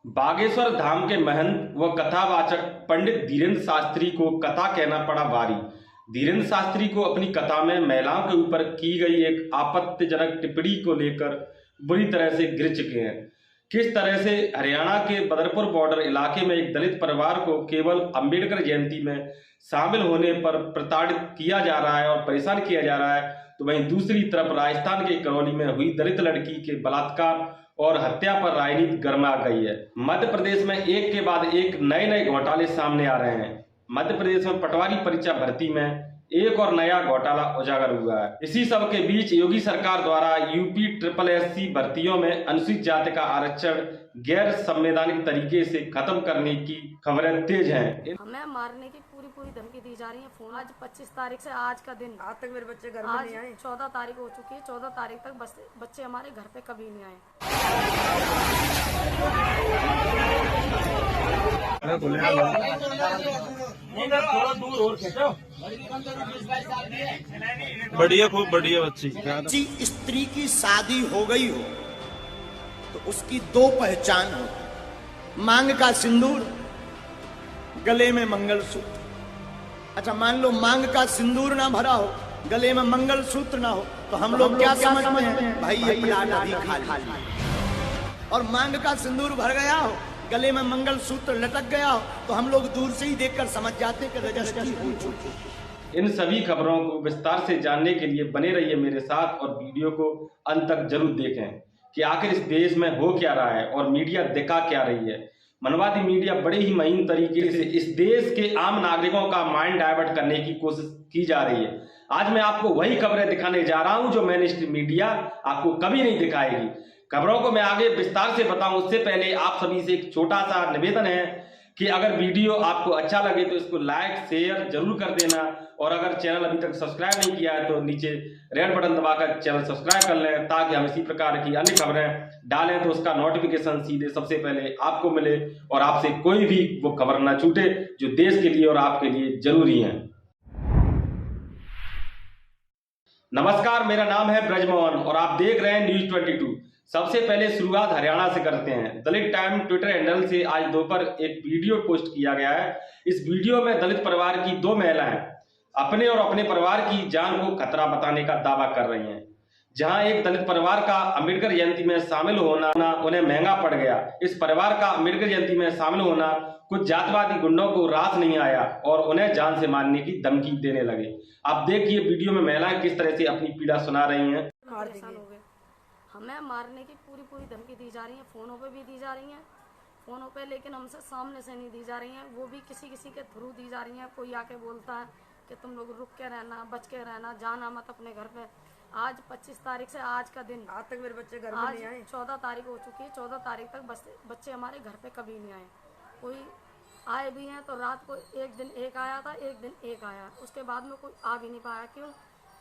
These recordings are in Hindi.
बागेश्वर धाम के महंत व कथावाचक पंडित धीरेन्द्र शास्त्री को कथा कहना पड़ा भारी। धीरेन्द्र शास्त्री को अपनी कथा में महिलाओं के ऊपर की गई एक आपत्तिजनक टिप्पणी को लेकर बुरी तरह से गिर चुके हैं। किस तरह से हरियाणा के बदरपुर बॉर्डर इलाके में एक दलित परिवार को केवल अंबेडकर जयंती में शामिल होने पर प्रताड़ित किया जा रहा है और परेशान किया जा रहा है, तो वहीं दूसरी तरफ राजस्थान के करौली में हुई दलित लड़की के बलात्कार और हत्या पर राजनीति गर्मा गई है। मध्य प्रदेश में एक के बाद एक नए नए घोटाले सामने आ रहे हैं। मध्य प्रदेश में पटवारी परीक्षा भर्ती में एक और नया घोटाला उजागर हुआ है। इसी सब के बीच योगी सरकार द्वारा यूपी SSSC भर्तियों में अनुसूचित जाति का आरक्षण गैर संवैधानिक तरीके से खत्म करने की खबरें तेज हैं। हमें मारने की पूरी धमकी दी जा रही है। फोन आज 25 तारीख से आज का दिन, आज तक मेरे बच्चे घर में नहीं आए। 14 तारीख हो चुकी है। 14 तारीख तक बच्चे हमारे घर पे कभी नहीं आए। थोड़ा दूर और खींचो। बढ़िया, खूब बढ़िया बच्ची। किसी स्त्री की शादी हो गई हो तो उसकी दो पहचान हो, मांग का सिंदूर, गले में मंगलसूत्र। अच्छा, मान लो मांग का सिंदूर ना भरा हो, गले में मंगलसूत्र ना हो, तो हम लोग क्या समझते हैं? भाई ये प्लाट अभी खाली। और मांग का सिंदूर भर गया हो, गले में मंगलसूत्र लटक गया हो, तो हम लोग दूर से ही देखकर समझ जाते हैं कि रजिस्ट्री हो चुकी। इन सभी खबरों को विस्तार से जानने के लिए बने रहिए मेरे साथ और वीडियो को अंत तक जरूर देखें कि आखिर इस देश में हो क्या रहा है और मीडिया दिखा क्या रही है। मनवादी मीडिया बड़े ही महीन तरीके से इस देश के आम नागरिकों का माइंड डाइवर्ट करने की कोशिश की जा रही है। आज मैं आपको वही खबरें दिखाने जा रहा हूं जो मेनस्ट्रीम मीडिया आपको कभी नहीं दिखाएगी। खबरों को मैं आगे विस्तार से बताऊं उससे पहले आप सभी से एक छोटा सा निवेदन है कि अगर वीडियो आपको अच्छा लगे तो इसको लाइक शेयर जरूर कर देना, और अगर चैनल अभी तक सब्सक्राइब नहीं किया है तो नीचे रेड बटन दबाकर चैनल सब्सक्राइब कर लें, ताकि हम इसी प्रकार की अन्य खबरें डालें तो उसका नोटिफिकेशन सीधे सबसे पहले आपको मिले और आपसे कोई भी वो खबर ना छूटे जो देश के लिए और आपके लिए जरूरी है। नमस्कार, मेरा नाम है ब्रजमोहन और आप देख रहे हैं न्यूज 22। सबसे पहले शुरुआत हरियाणा से करते हैं। दलित टाइम ट्विटर हैंडल से आज दोपहर एक वीडियो पोस्ट किया गया है। इस वीडियो में दलित परिवार की दो महिलाएं अपने और अपने परिवार की जान को खतरा बताने का दावा कर रही हैं। जहां एक दलित परिवार का अंबेडकर जयंती में शामिल होना उन्हें महंगा पड़ गया। इस परिवार का अंबेडकर जयंती में शामिल होना कुछ जातिवादी गुंडों को रास नहीं आया और उन्हें जान से मारने की धमकी देने लगे। आप देखिए वीडियो में महिलाएं किस तरह से अपनी पीड़ा सुना रही हैं। हमें मारने की पूरी धमकी दी जा रही है। फोनों पे भी दी जा रही हैं, फोनों पे, लेकिन हमसे सामने से नहीं दी जा रही हैं। वो भी किसी के थ्रू दी जा रही हैं। कोई आके बोलता है कि तुम लोग रुक के रहना, बच के रहना, जाना मत अपने घर पे। आज 25 तारीख से आज का दिन, आज तक मेरे बच्चे घर में नहीं आए। 14 तारीख हो चुकी है। 14 तारीख तक बच्चे हमारे घर पे कभी नहीं आए। कोई आए भी हैं तो रात को एक दिन एक आया था, एक दिन एक आया, उसके बाद में कोई आ भी नहीं पाया। क्यों?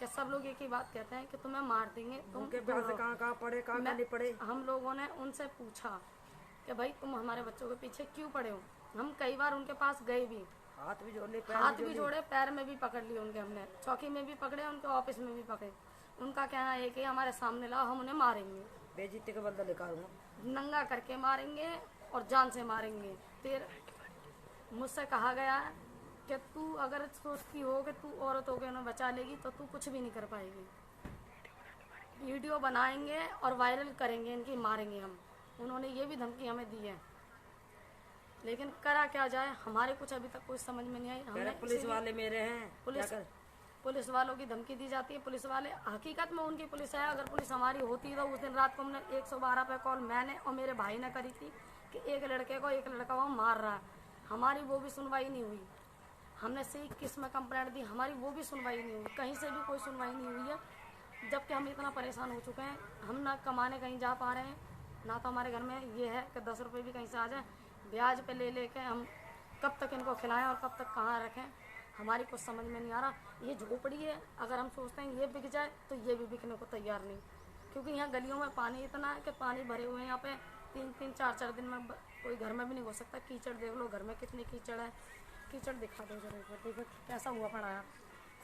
कि सब लोग एक ही बात कहते हैं कि तुम्हें मार देंगे। तुम कहाँ पड़े, कहाँ नहीं पड़े। हम लोगों ने उनसे पूछा कि भाई तुम हमारे बच्चों के पीछे क्यों पड़े हो। हम कई बार उनके पास गए भी, हाथ भी जोड़े, पैर में भी पकड़ लिए उनके, हमने चौकी में भी पकड़े, उनके ऑफिस में भी पकड़े। उनका कहना है कि हमारे सामने लाओ, हम उन्हें मारेंगे, बेइज्जती का बदला निकालूंगा, नंगा करके मारेंगे और जान से मारेंगे। फिर मुझसे कहा गया है कि तू अगर सोचती हो कि तू औरतों को उन्हें बचा लेगी तो तू कुछ भी नहीं कर पाएगी। वीडियो बनाएंगे और वायरल करेंगे, इनकी मारेंगे हम। उन्होंने ये भी धमकी हमें दी है, लेकिन करा क्या जाए, हमारे कुछ अभी तक कुछ समझ में नहीं आई। हमें पुलिस वाले मेरे हैं, पुलिस वालों की धमकी दी जाती है। पुलिस वाले हकीकत में उनकी पुलिस है। अगर पुलिस हमारी होती तो उस दिन रात को हमने 112 पे कॉल मैंने और मेरे भाई ने करी थी कि एक लड़के को एक लड़का वहाँ मार रहा है। हमारी वो भी सुनवाई नहीं हुई। हमने सही किस में कंप्लेंट दी, हमारी वो भी सुनवाई नहीं हुई। कहीं से भी कोई सुनवाई नहीं हुई है, जबकि हम इतना परेशान हो चुके हैं। हम ना कमाने कहीं जा पा रहे हैं, ना तो हमारे घर में ये है कि 10 रुपये भी कहीं से आ जाए। ब्याज पे ले लेके हम कब तक इनको खिलाएं और कब तक कहाँ रखें, हमारी कुछ समझ में नहीं आ रहा। ये झोपड़ी है, अगर हम सोचते हैं ये बिक जाए तो ये भी बिकने को तैयार नहीं, क्योंकि यहाँ गलियों में पानी इतना है कि पानी भरे हुए हैं। यहाँ पे 3-3, 4-4 दिन में कोई घर में भी नहीं हो सकता। कीचड़ देख लो, घर में कितनी कीचड़ है। कीचड़ दिखा दो जरूर, देखो कैसा हुआ पड़ा है,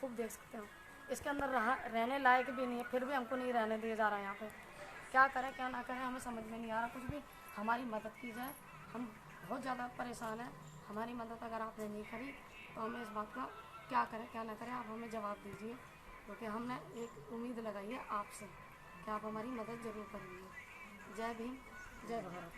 खूब देख सकते हो। इसके अंदर रहने लायक भी नहीं है, फिर भी हमको नहीं रहने दिया जा रहा है यहाँ पे। क्या करें क्या ना करें, हमें समझ में नहीं आ रहा कुछ भी। हमारी मदद की जाए, हम बहुत ज़्यादा परेशान हैं। हमारी मदद अगर आपने नहीं करी तो हमें इस बात का क्या करें क्या ना करें, आप हमें जवाब दीजिए, क्योंकि हमने एक उम्मीद लगाई है आपसे कि आप हमारी मदद ज़रूर करेंगे। जय भीम, जय भारत।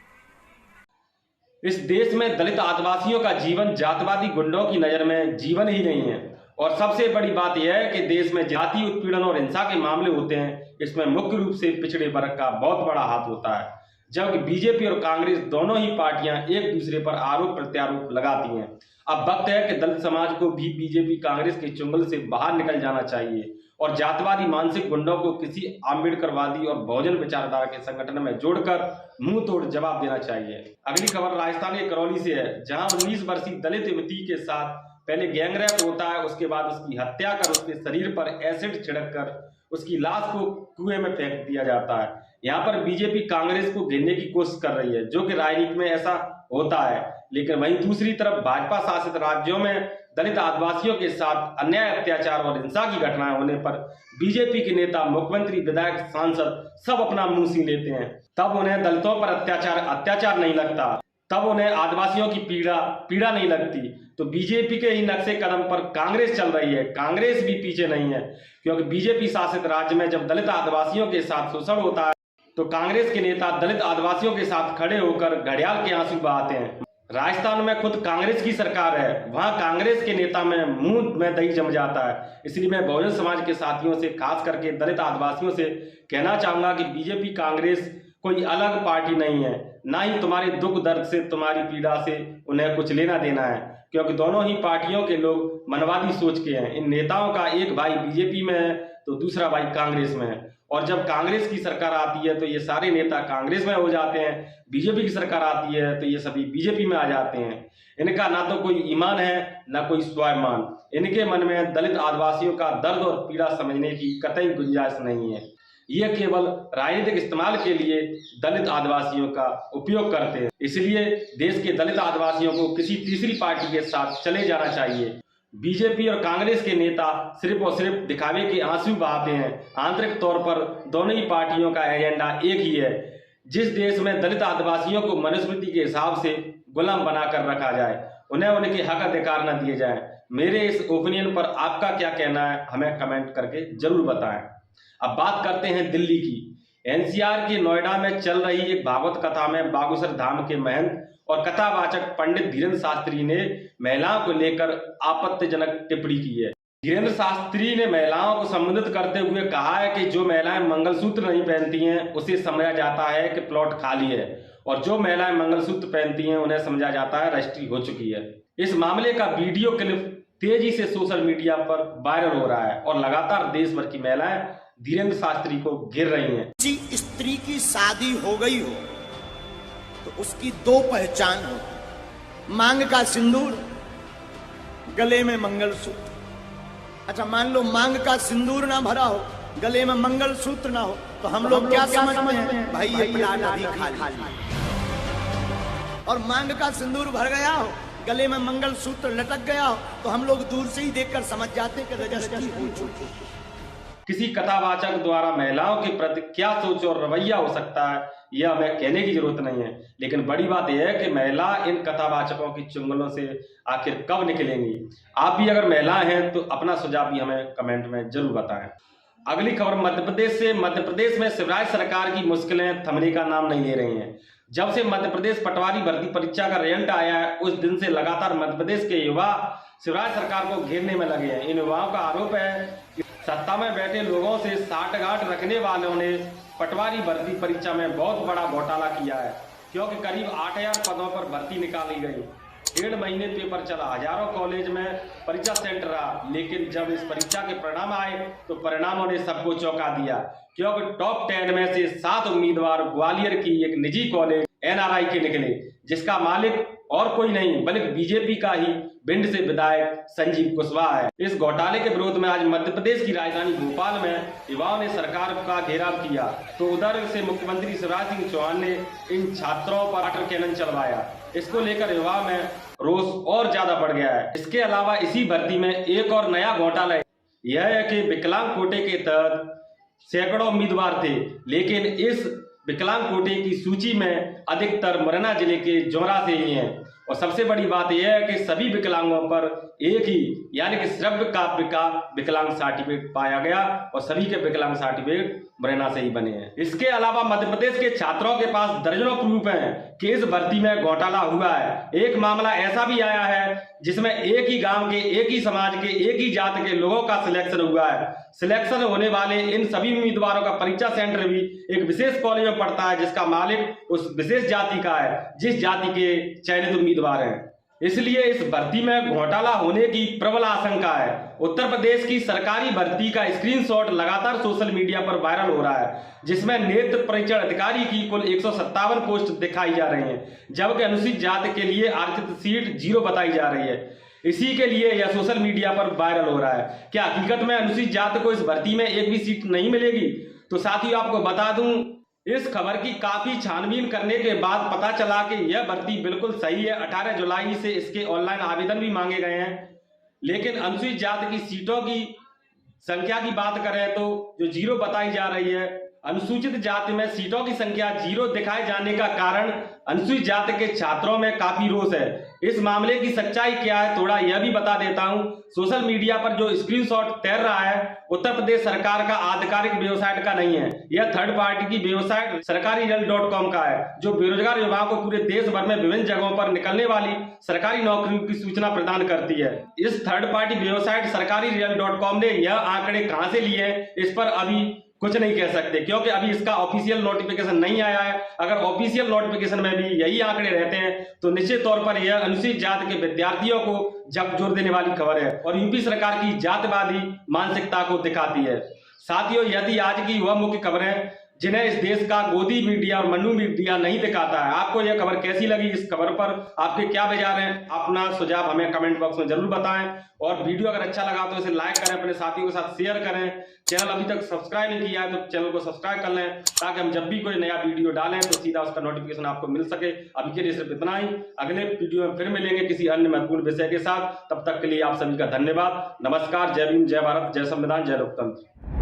इस देश में दलित आदिवासियों का जीवन जातवादी गुंडों की नजर में जीवन ही नहीं है। और सबसे बड़ी बात यह है कि देश में जाति उत्पीड़न और हिंसा के मामले होते हैं, इसमें मुख्य रूप से पिछड़े वर्ग का बहुत बड़ा हाथ होता है। जबकि बीजेपी और कांग्रेस दोनों ही पार्टियां एक दूसरे पर आरोप प्रत्यारोप लगाती हैं। अब वक्त है कि दलित समाज को भी बीजेपी कांग्रेस के चुंगल से बाहर निकल जाना चाहिए और जातवादी मानसिक गुंडों को किसी आम्बेडकरवादी और बहुजन विचारधारा के संगठन में जोड़कर मुंह तोड़ जवाब देना चाहिए। अगली खबर राजस्थान के करौली से है, जहां 19 वर्षीय दलित युवती के साथ पहले गैंगरेप होता है, उसके बाद उसकी हत्या कर उसके शरीर पर एसिड छिड़क कर उसकी लाश को कुएं में फेंक दिया जाता है। यहाँ पर बीजेपी कांग्रेस को घेरने की कोशिश कर रही है, जो कि राजनीति में ऐसा होता है। लेकिन वहीं दूसरी तरफ भाजपा शासित राज्यों में दलित आदिवासियों के साथ अन्याय, अत्याचार और हिंसा की घटनाएं होने पर बीजेपी के नेता, मुख्यमंत्री, विधायक, सांसद सब अपना मुंह सी लेते हैं। तब उन्हें दलितों पर अत्याचार नहीं लगता, तब उन्हें आदिवासियों की पीड़ा नहीं लगती। तो बीजेपी के ही नक्शे कदम पर कांग्रेस चल रही है। कांग्रेस भी पीछे नहीं है, क्योंकि बीजेपी शासित राज्य में जब दलित आदिवासियों के साथ शोषण होता है तो कांग्रेस के नेता दलित आदिवासियों के साथ खड़े होकर घड़ियाल के आंसू बहाते हैं। राजस्थान में खुद कांग्रेस की सरकार है, वहां कांग्रेस के नेता में मुंह में दही जम जाता है। इसलिए मैं बहुजन समाज के साथियों से, खास करके दलित आदिवासियों से कहना चाहूंगा कि बीजेपी कांग्रेस कोई अलग पार्टी नहीं है, ना ही तुम्हारे दुख दर्द से, तुम्हारी पीड़ा से उन्हें कुछ लेना देना है, क्योंकि दोनों ही पार्टियों के लोग मनवादी सोच के हैं। इन नेताओं का एक भाई बीजेपी में है तो दूसरा भाई कांग्रेस में है, और जब कांग्रेस की सरकार आती है तो ये सारे नेता कांग्रेस में हो जाते हैं, बीजेपी की सरकार आती है तो ये सभी बीजेपी में आ जाते हैं। इनका ना तो कोई ईमान है ना कोई स्वाभिमान, इनके मन में दलित आदिवासियों का दर्द और पीड़ा समझने की कतई गुंजाइश नहीं है। ये केवल राजनीतिक इस्तेमाल के लिए दलित आदिवासियों का उपयोग करते हैं। इसलिए देश के दलित आदिवासियों को किसी तीसरी पार्टी के साथ चले जाना चाहिए। बीजेपी और कांग्रेस के नेता सिर्फ और सिर्फ दिखावे के आंसू बहाते हैं। आंतरिक तौर पर दोनों ही पार्टियों का एजेंडा एक ही है, जिस देश में दलित आदिवासियों को मनुस्मृति के हिसाब से गुलाम बनाकर रखा जाए, उन्हें उनके हक अधिकार न दिए जाएं। मेरे इस ओपिनियन पर आपका क्या कहना है, हमें कमेंट करके जरूर बताएं। अब बात करते हैं दिल्ली की। एनसीआर के नोएडा में चल रही एक भागवत कथा में बागेश्वर धाम के महंत और कथावाचक पंडित धीरेन्द्र शास्त्री ने महिलाओं को लेकर आपत्तिजनक टिप्पणी की है। धीरेन्द्र शास्त्री ने महिलाओं को संबोधित करते हुए कहा है कि जो महिलाएं मंगलसूत्र नहीं पहनती हैं उसे समझा जाता है कि प्लॉट खाली है, और जो महिलाएं मंगलसूत्र पहनती हैं उन्हें समझा जाता है रजिस्ट्री हो चुकी है। इस मामले का वीडियो क्लिप तेजी से सोशल मीडिया पर वायरल हो रहा है और लगातार देश भर की महिलाएं धीरेन्द्र शास्त्री को घेर रही हैं। किसी स्त्री की शादी हो गई हो तो उसकी दो पहचान होती, मांग का सिंदूर, गले में मंगलसूत्र। अच्छा, मान लो मांग का सिंदूर ना भरा हो, गले में मंगलसूत्र ना हो, तो हम लोग क्या समझते हैं? भाई ये प्लाट अभी खाली है। और मांग का सिंदूर भर गया हो, गले में मंगलसूत्र लटक गया हो, तो हम लोग दूर से ही देखकर समझ जाते हैं कि रजिस्ट्री हो चुकी। किसी कथावाचक द्वारा महिलाओं के प्रति क्या सोच और रवैया हो सकता है, यह हमें कहने की जरूरत नहीं है। लेकिन बड़ी बात यह है कि महिला इन कथावाचकों की चुंगलों से आखिर कब निकलेंगी। आप भी अगर महिला हैं तो अपना सुझाव भी हमें कमेंट में जरूर बताएं। अगली खबर मध्य प्रदेश से। मध्य प्रदेश में शिवराज सरकार की मुश्किलें थमने का नाम नहीं ले रही हैं। जब से मध्य प्रदेश पटवारी भर्ती परीक्षा का रिजल्ट आया है, उस दिन से लगातार मध्य प्रदेश के युवा शिवराज सरकार को घेरने में लगे हैं। इन युवाओं का आरोप है कि सत्ता में बैठे लोगों से साठगांठ रखने वालों ने पटवारी भर्ती परीक्षा में बहुत बड़ा घोटाला किया है, क्योंकि करीब 8000 पदों पर भर्ती निकाली गई। 1.5 महीने पेपर चला, हजारों कॉलेज में परीक्षा सेंटर रहा, लेकिन जब इस परीक्षा के परिणाम आए तो परिणामों ने सबको चौंका दिया, क्योंकि टॉप 10 में से 7 उम्मीदवार ग्वालियर की एक निजी कॉलेज एनआरआई के निकले, जिसका मालिक और कोई नहीं बल्कि बीजेपी का ही भिंड से विधायक संजीव कुशवाहा है। इस घोटाले के विरोध में आज मध्य प्रदेश की राजधानी भोपाल में युवाओं ने सरकार का घेराव किया, तो उधर से मुख्यमंत्री शिवराज सिंह चौहान ने इन छात्रों पर वाटर कैनन चलवाया। इसको लेकर युवाओं में रोष और ज्यादा बढ़ गया है। इसके अलावा इसी भर्ती में एक और नया घोटाला यह है कि विकलांग कोटे के तहत सैकड़ों उम्मीदवार थे, लेकिन इस विकलांग कोटे की सूची में अधिकतर मुरैना जिले के जोरा से ही हैं। और सबसे बड़ी बात यह है कि सभी विकलांगों पर एक ही यानी कि श्रव्य काव्य का विकलांग सर्टिफिकेट पाया गया और सभी के विकलांग सर्टिफिकेट मुरैना से ही बने हैं। इसके अलावा मध्य प्रदेश के छात्रों के पास दर्जनों प्रूफ हैं कि इस भर्ती में घोटाला हुआ है। एक मामला ऐसा भी आया है जिसमें एक ही गांव के, एक ही समाज के, एक ही जात के लोगों का सिलेक्शन हुआ है। सिलेक्शन होने वाले इन सभी उम्मीदवारों का परीक्षा सेंटर भी एक विशेष कॉलेज में पड़ता है जिसका मालिक उस विशेष जाति का है जिस जाति के चयनित उम्मीदवार हैं। इसलिए इस भर्ती में घोटाला होने की प्रबल आशंका है। उत्तर प्रदेश की सरकारी भर्ती का स्क्रीनशॉट लगातार सोशल मीडिया पर वायरल हो रहा है जिसमें नेत्र परीक्षण अधिकारी की कुल 157 पोस्ट दिखाई जा रही हैं, जबकि अनुसूचित जाति के लिए आरक्षित सीट 0 बताई जा रही है। इसी के लिए यह सोशल मीडिया पर वायरल हो रहा है। क्या हकीकत में अनुसूचित जाति को इस भर्ती में एक भी सीट नहीं मिलेगी? तो साथियों, आपको बता दूं, इस खबर की काफी छानबीन करने के बाद पता चला कि यह भर्ती बिल्कुल सही है। 18 जुलाई से इसके ऑनलाइन आवेदन भी मांगे गए हैं, लेकिन अनुसूचित जाति की सीटों की संख्या की बात करें तो जो 0 बताई जा रही है, अनुसूचित जाति में सीटों की संख्या 0 दिखाए जाने का कारण अनुसूचित जाति के छात्रों में काफी रोष है। इस मामले की सच्चाई क्या है थोड़ा यह भी बता देता हूं। सोशल मीडिया पर जो स्क्रीनशॉट तैर रहा है उत्तर प्रदेश सरकार का आधिकारिक वेबसाइट का नहीं है, यह थर्ड पार्टी की वेबसाइट सरकारीजल्ट.com का है, जो बेरोजगार युवाओं को पूरे देश भर में विभिन्न जगहों पर निकलने वाली सरकारी नौकरियों की सूचना प्रदान करती है। इस थर्ड पार्टी वेबसाइट सरकारीजल्ट.com ने यह आंकड़े कहां से लिए हैं इस पर अभी कुछ नहीं कह सकते, क्योंकि अभी इसका ऑफिशियल नोटिफिकेशन नहीं आया है। अगर ऑफिशियल नोटिफिकेशन में भी यही आंकड़े रहते हैं तो निश्चित तौर पर यह अनुसूचित जाति के विद्यार्थियों को झकझोर देने वाली खबर है और यूपी सरकार की जातिवादी मानसिकता को दिखाती है। साथियों, यदि आज की वह मुख्य खबरें जिन्हें इस देश का गोदी मीडिया और मनु मीडिया नहीं दिखाता है, आपको यह खबर कैसी लगी? इस खबर पर आपके क्या विचार हैं? अपना सुझाव हमें कमेंट बॉक्स में जरूर बताएं और वीडियो अगर अच्छा लगा तो इसे लाइक करें, अपने साथियों के साथ शेयर करें। चैनल अभी तक सब्सक्राइब नहीं किया है तो चैनल को सब्सक्राइब कर लें ताकि हम जब भी कोई नया वीडियो डालें तो सीधा उसका नोटिफिकेशन आपको मिल सके। अभी के लिए सिर्फ इतना ही। अगले वीडियो में फिर मिलेंगे किसी अन्य महत्वपूर्ण विषय के साथ। तब तक के लिए आप सभी का धन्यवाद। नमस्कार। जय भीम, जय भारत, जय संविधान, जय लोकतंत्र।